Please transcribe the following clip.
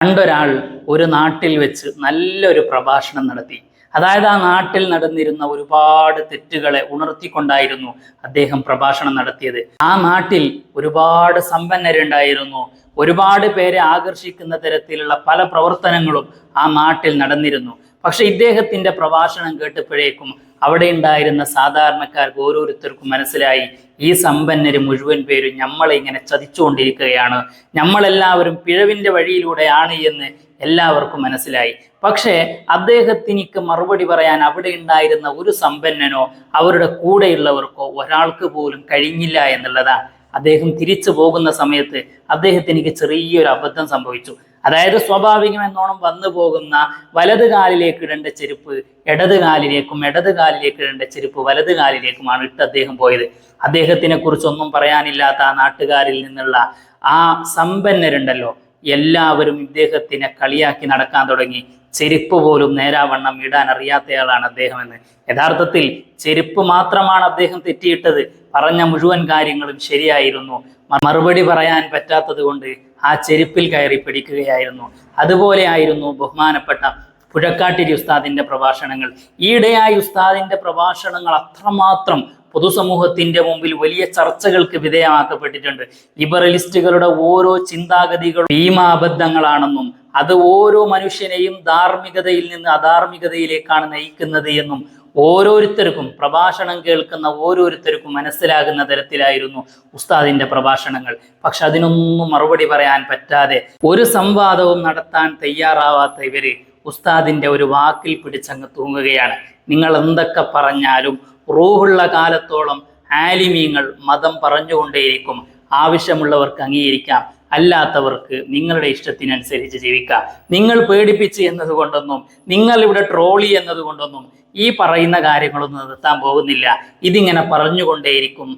പണ്ടൊരാൾ ഒരു നാട്ടിൽ വെച്ച് നല്ലൊരു പ്രഭാഷണം നടത്തി. അതായത് ആ നാട്ടിൽ നടന്നിരുന്ന ഒരുപാട് തെറ്റുകളെ ഉണർത്തിക്കൊണ്ടായിരുന്നു അദ്ദേഹം പ്രഭാഷണം നടത്തിയത്. ആ നാട്ടിൽ ഒരുപാട് സമ്പന്നരുണ്ടായിരുന്നു. ഒരുപാട് പേരെ ആകർഷിക്കുന്ന തരത്തിലുള്ള പല പ്രവർത്തനങ്ങളും ആ നാട്ടിൽ നടന്നിരുന്നു. പക്ഷെ ഇദ്ദേഹത്തിന്റെ പ്രഭാഷണം കേട്ടപ്പോഴേക്കും അവിടെ ഉണ്ടായിരുന്ന സാധാരണക്കാർക്ക് ഓരോരുത്തർക്കും മനസ്സിലായി, ഈ സമ്പന്നര് മുഴുവൻ പേരും നമ്മളെ ഇങ്ങനെ ചതിച്ചുകൊണ്ടിരിക്കുകയാണ്, നമ്മളെല്ലാവരും പിഴവിന്റെ വഴിയിലൂടെയാണ് എന്ന് എല്ലാവർക്കും മനസ്സിലായി. പക്ഷേ അദ്ദേഹത്തിനിക്ക് മറുപടി പറയാൻ അവിടെ ഉണ്ടായിരുന്ന ഒരു സമ്പന്നനോ അവരുടെ കൂടെയുള്ളവർക്കോ ഒരാൾക്ക് പോലും കഴിഞ്ഞില്ല എന്നുള്ളതാണ്. അദ്ദേഹം തിരിച്ചു പോകുന്ന സമയത്ത് അദ്ദേഹത്തിനിക്ക് ചെറിയൊരു അബദ്ധം സംഭവിച്ചു. അതായത് സ്വാഭാവികം എന്നോണം വന്നു പോകുന്ന വലത് കാലിലേക്ക് ഇടേണ്ട ചെരുപ്പ് ഇടത് കാലിലേക്കും, ഇടത് കാലിലേക്ക് ഇടേണ്ട ചെരുപ്പ് വലത് കാലിലേക്കുമാണ് ഇട്ട് അദ്ദേഹം പോയത്. അദ്ദേഹത്തിനെ കുറിച്ചൊന്നും പറയാനില്ലാത്ത ആ നാട്ടുകാരിൽ നിന്നുള്ള ആ സമ്പന്നരുണ്ടല്ലോ, എല്ലാവരും ഇദ്ദേഹത്തിനെ കളിയാക്കി നടക്കാൻ തുടങ്ങി. ചെരുപ്പ് പോലും നേരാവണ്ണം ഇടാൻ അറിയാത്തയാളാണ് അദ്ദേഹം എന്ന്. യഥാർത്ഥത്തിൽ ചെരുപ്പ് മാത്രമാണ് അദ്ദേഹം തെറ്റിയിട്ടത്, പറഞ്ഞ മുഴുവൻ കാര്യങ്ങളും ശരിയായിരുന്നു. മറുപടി പറയാൻ പറ്റാത്തത് കൊണ്ട് ആ ചെരുപ്പിൽ കയറി പിടിക്കുകയായിരുന്നു. അതുപോലെ ആയിരുന്നു ബഹുമാനപ്പെട്ട പുഴക്കാട്ടിരി ഉസ്താദിന്റെ പ്രഭാഷണങ്ങൾ. ഈയിടെയായി ഉസ്താദിന്റെ പ്രഭാഷണങ്ങൾ അത്രമാത്രം പൊതുസമൂഹത്തിന്റെ മുമ്പിൽ വലിയ ചർച്ചകൾക്ക് വിധേയമാക്കപ്പെട്ടിട്ടുണ്ട്. ലിബറലിസ്റ്റുകളുടെ ഓരോ ചിന്താഗതികളും ഭീമാബദ്ധങ്ങളാണെന്നും അത് ഓരോ മനുഷ്യനെയും ധാർമ്മികതയിൽ നിന്ന് അധാർമികതയിലേക്കാണ് നയിക്കുന്നത് എന്നും ഓരോരുത്തർക്കും, പ്രഭാഷണം കേൾക്കുന്ന ഓരോരുത്തർക്കും മനസ്സിലാകുന്ന തരത്തിലായിരുന്നു ഉസ്താദിന്റെ പ്രഭാഷണങ്ങൾ. പക്ഷെ അതിനൊന്നും മറുപടി പറയാൻ പറ്റാതെ, ഒരു സംവാദവും നടത്താൻ തയ്യാറാവാത്ത ഇവര് ഉസ്താദിന്റെ ഒരു വാക്കിൽ പിടിച്ചങ്ങ് തൂങ്ങുകയാണ്. നിങ്ങൾ എന്തൊക്കെ പറഞ്ഞാലും റൂഹുള്ള കാലത്തോളം ആലിമീങ്ങൾ മതം പറഞ്ഞുകൊണ്ടേയിരിക്കും. ആവശ്യമുള്ളവർക്ക് അംഗീകരിക്കാം, അല്ലാത്തവർക്ക് നിങ്ങളുടെ ഇഷ്ടത്തിനനുസരിച്ച് ജീവിക്കാം. നിങ്ങൾ പേടിപ്പിച്ച് എന്നതുകൊണ്ടൊന്നും, നിങ്ങൾ ഇവിടെ ട്രോളി എന്നതുകൊണ്ടൊന്നും ഈ പറയുന്ന കാര്യങ്ങളൊന്നും നിർത്താൻ പോകുന്നില്ല. ഇതിങ്ങനെ പറഞ്ഞുകൊണ്ടേയിരിക്കും.